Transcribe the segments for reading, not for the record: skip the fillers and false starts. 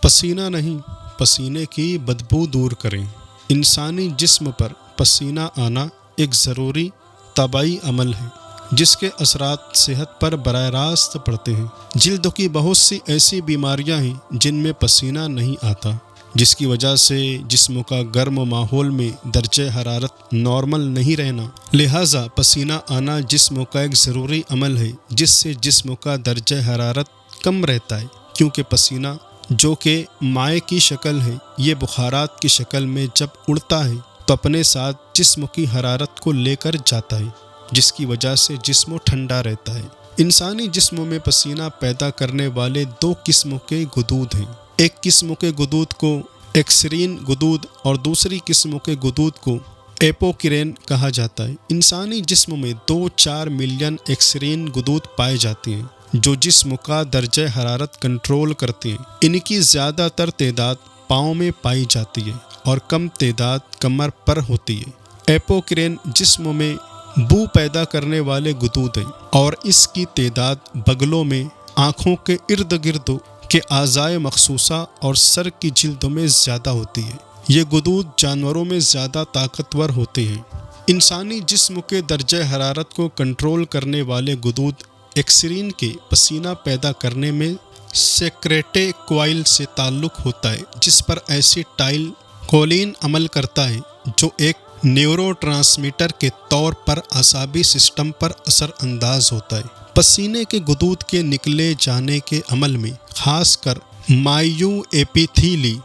پسینہ نہیں، پسینے کی بدبو دور کریں۔ انسانی جسم پر پسینہ آنا ایک ضروری طبعی عمل ہے جس کے اثرات صحت پر براہ راست پڑتے ہیں۔ جلد کی بہت سی ایسی بیماریاں ہیں جن میں پسینہ نہیں آتا، جس کی وجہ سے جسم کا گرم ماحول میں درجہ حرارت نارمل نہیں رہنا۔ لہٰذا پسینہ آنا جسم کا ایک ضروری عمل ہے جس سے جسم کا درجہ حرارت کم رہتا ہے، کیونکہ پسینہ جو کہ مائع کی شکل ہے، یہ بخارات کی شکل میں جب اڑتا ہے تو اپنے ساتھ جسم کی حرارت کو لے کر جاتا ہے، جس کی وجہ سے جسم ٹھنڈا رہتا ہے۔ انسانی جسم میں پسینہ پیدا کرنے والے دو قسم کے غدود ہیں۔ ایک قسم کے غدود کو ایکسرین غدود اور دوسری قسم کے غدود کو ایپوکرین کہا جاتا ہے۔ انسانی جسم میں 2-4 ملین ایکسرین غدود پائے جاتے ہیں جو جسم کا درجہ حرارت کنٹرول کرتے ہیں۔ ان کی زیادہ تر تعداد پاؤں میں پائی جاتی ہے اور کم تعداد کمر پر ہوتی ہے۔ ایپوکرین جسم میں بو پیدا کرنے والے غدود ہیں اور اس کی تعداد بغلوں میں، آنکھوں کے ارد گرد کے اعضائے مخصوصہ اور سر کی جلد میں زیادہ ہوتی ہے۔ یہ غدود جانوروں میں زیادہ طاقتور ہوتے ہیں۔ انسانی جسم کے درجہ حرارت کو کنٹرول کرنے والے غدود ایکسرین کے پسینہ پیدا کرنے میں سیکریٹے کوائل سے تعلق ہوتا ہے، جس پر ایسیٹائل کولین عمل کرتا ہے جو ایک نیورو ٹرانسمیٹر کے طور پر اعصابی سسٹم پر اثر انداز ہوتا ہے۔ پسینے کے غدود کے نکلے جانے کے عمل میں خاص کر مائیو ایپیتھیلی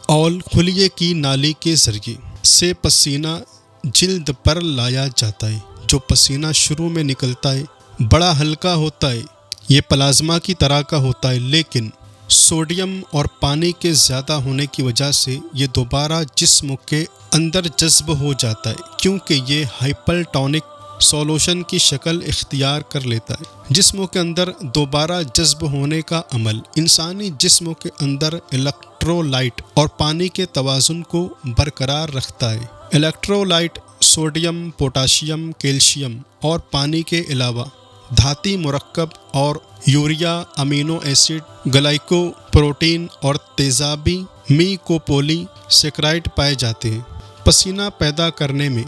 اور خلیے کی نالی کے ذریعے سے پسینہ جلد پر لایا جاتا ہے۔ جو پسینہ شروع میں نکلتا ہے بڑا ہلکا ہوتا ہے، یہ پلازما کی طرح کا ہوتا ہے، لیکن سوڈیم اور پانی کے زیادہ ہونے کی وجہ سے یہ دوبارہ جسم کے اندر جذب ہو جاتا ہے، کیونکہ یہ ہائپرٹونک سولوشن کی شکل اختیار کر لیتا ہے۔ جسم کے اندر دوبارہ جذب ہونے کا عمل انسانی جسم کے اندر الیکٹرولائٹ اور پانی کے توازن کو برقرار رکھتا ہے۔ الیکٹرولائٹ سوڈیم، پوٹاشیم، کیلشیم اور پانی کے علاوہ دھاتی مرکب اور یوریا، امینو ایسڈ، گلائکو پروٹین اور تیزابی میکوپولی سیکرائڈ پائے جاتے ہیں۔ پسینہ پیدا کرنے میں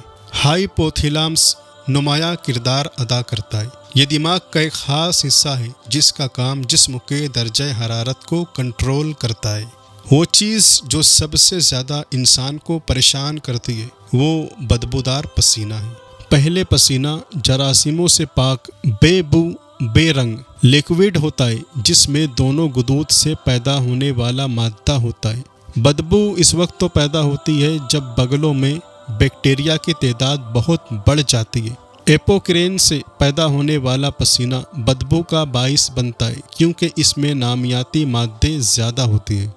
ہائپوتھیلامس نمایاں کردار ادا کرتا ہے۔ یہ دماغ کا ایک خاص حصہ ہے جس کا کام جسم کے درجہ حرارت کو کنٹرول کرتا ہے۔ وہ چیز جو سب سے زیادہ انسان کو پریشان کرتی ہے وہ بدبودار پسینہ ہے۔ پہلے پسینہ جراثیموں سے پاک، بے بو، بے رنگ لیکوڈ ہوتا ہے جس میں دونوں غدود سے پیدا ہونے والا مادہ ہوتا ہے۔ بدبو اس وقت تو پیدا ہوتی ہے جب بغلوں میں بیکٹیریا کی تعداد بہت بڑھ جاتی ہے۔ ایپوکرین سے پیدا ہونے والا پسینہ بدبو کا باعث بنتا ہے کیونکہ اس میں نامیاتی مادے زیادہ ہوتے ہیں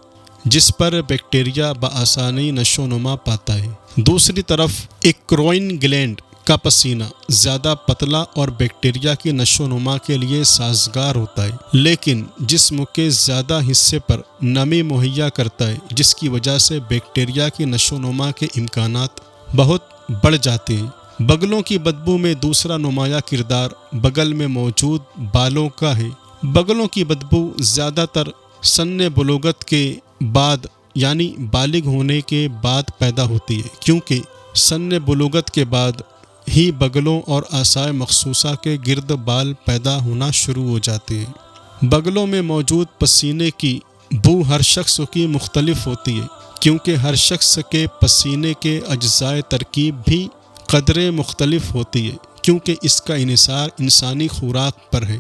جس پر بیکٹیریا بآسانی نشو نما پاتا ہے۔ دوسری طرف ایکروئن گلینڈ کا پسینہ زیادہ پتلا اور بیکٹیریا کی نشو نما کے لیے سازگار ہوتا ہے، لیکن جسم کے زیادہ حصے پر نمی مہیا کرتا ہے جس کی وجہ سے بیکٹیریا کی نشو نما کے امکانات بہت بڑھ جاتے ہیں۔ بغلوں کی بدبو میں دوسرا نمایاں کردار بغل میں موجود بالوں کا ہے۔ بغلوں کی بدبو زیادہ تر سن بلوغت کے بعد یعنی بالغ ہونے کے بعد پیدا ہوتی ہے، کیونکہ سن بلوغت کے بعد ہی بغلوں اور اعضائے مخصوصہ کے گرد بال پیدا ہونا شروع ہو جاتے ہیں۔ بغلوں میں موجود پسینے کی بو ہر شخص کی مختلف ہوتی ہے کیونکہ ہر شخص کے پسینے کے اجزائے ترکیب بھی قدرے مختلف ہوتی ہے، کیونکہ اس کا انحصار انسانی خوراک پر ہے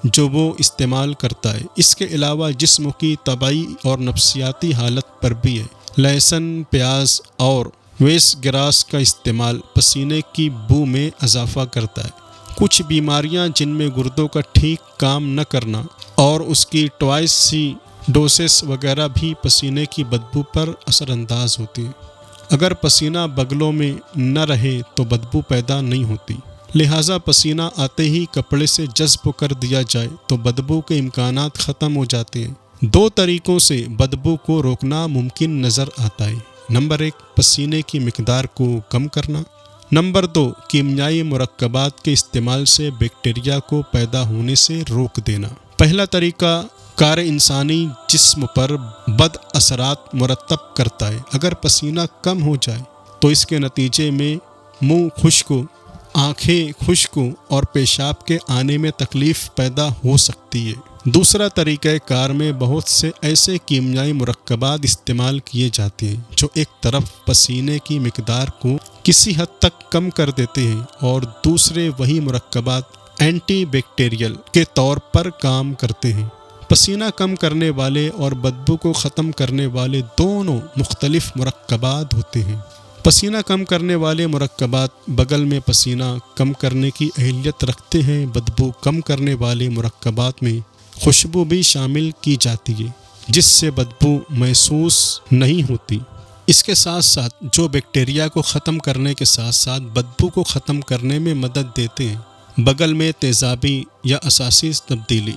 جو وہ استعمال کرتا ہے۔ اس کے علاوہ جسم کی طبعی اور نفسیاتی حالت پر بھی ہے۔ لہسن، پیاز اور ویس گراس کا استعمال پسینے کی بو میں اضافہ کرتا ہے۔ کچھ بیماریاں جن میں گردوں کا ٹھیک کام نہ کرنا اور اس کی ٹوائسیڈوسس وغیرہ بھی پسینے کی بدبو پر اثر انداز ہوتی ہیں۔ اگر پسینہ بغلوں میں نہ رہے تو بدبو پیدا نہیں ہوتی، لہٰذا پسینہ آتے ہی کپڑے سے جذب کر دیا جائے تو بدبو کے امکانات ختم ہو جاتے ہیں۔ دو طریقوں سے بدبو کو روکنا ممکن نظر آتا ہے۔ نمبر 1، پسینے کی مقدار کو کم کرنا۔ نمبر 2، کیمیائی مرکبات کے استعمال سے بیکٹیریا کو پیدا ہونے سے روک دینا۔ پہلا طریقہ کار انسانی جسم پر بد اثرات مرتب کرتا ہے۔ اگر پسینہ کم ہو جائے تو اس کے نتیجے میں منہ خشک، آنکھیں خشک اور پیشاب کے آنے میں تکلیف پیدا ہو سکتی ہے۔ دوسرا طریقہ کار میں بہت سے ایسے کیمیائی مرکبات استعمال کیے جاتے ہیں جو ایک طرف پسینے کی مقدار کو کسی حد تک کم کر دیتے ہیں اور دوسرے وہی مرکبات اینٹی بیکٹیریل کے طور پر کام کرتے ہیں۔ پسینہ کم کرنے والے اور بدبو کو ختم کرنے والے دونوں مختلف مرکبات ہوتے ہیں۔ پسینہ کم کرنے والے مرکبات بغل میں پسینہ کم کرنے کی اہلیت رکھتے ہیں۔ بدبو کم کرنے والے مرکبات میں خوشبو بھی شامل کی جاتی ہے جس سے بدبو محسوس نہیں ہوتی۔ اس کے ساتھ ساتھ جو بیکٹیریا کو ختم کرنے کے ساتھ ساتھ بدبو کو ختم کرنے میں مدد دیتے ہیں۔ بغل میں تیزابی یا اساسی تبدیلی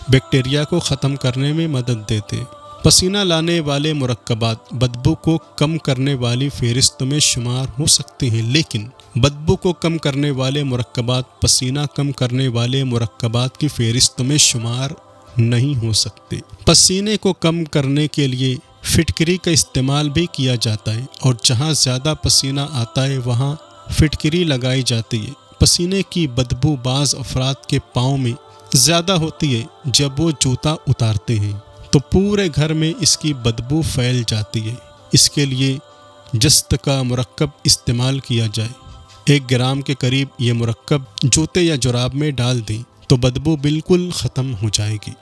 بیکٹیریا کو ختم کرنے میں مدد دیتے ہیں۔ پسینہ لانے والے مرکبات بدبو کو کم کرنے والی فہرست میں شمار ہو سکتے ہیں، لیکن بدبو کو کم کرنے والے مرکبات پسینہ کم کرنے والے مرکبات کی فہرست میں شمار نہیں ہو سکتے۔ پسینے کو کم کرنے کے لیے فٹکری کا استعمال بھی کیا جاتا ہے اور جہاں زیادہ پسینہ آتا ہے وہاں فٹکری لگائی جاتی ہے۔ پسینے کی بدبو بعض افراد کے پاؤں میں زیادہ ہوتی ہے۔ جب وہ جوتا اتارتے ہیں تو پورے گھر میں اس کی بدبو پھیل جاتی ہے۔ اس کے لیے جست کا مرکب استعمال کیا جائے۔ 1 گرام کے قریب یہ مرکب جوتے یا جراب میں ڈال دیں تو بدبو بالکل ختم ہو جائے گی۔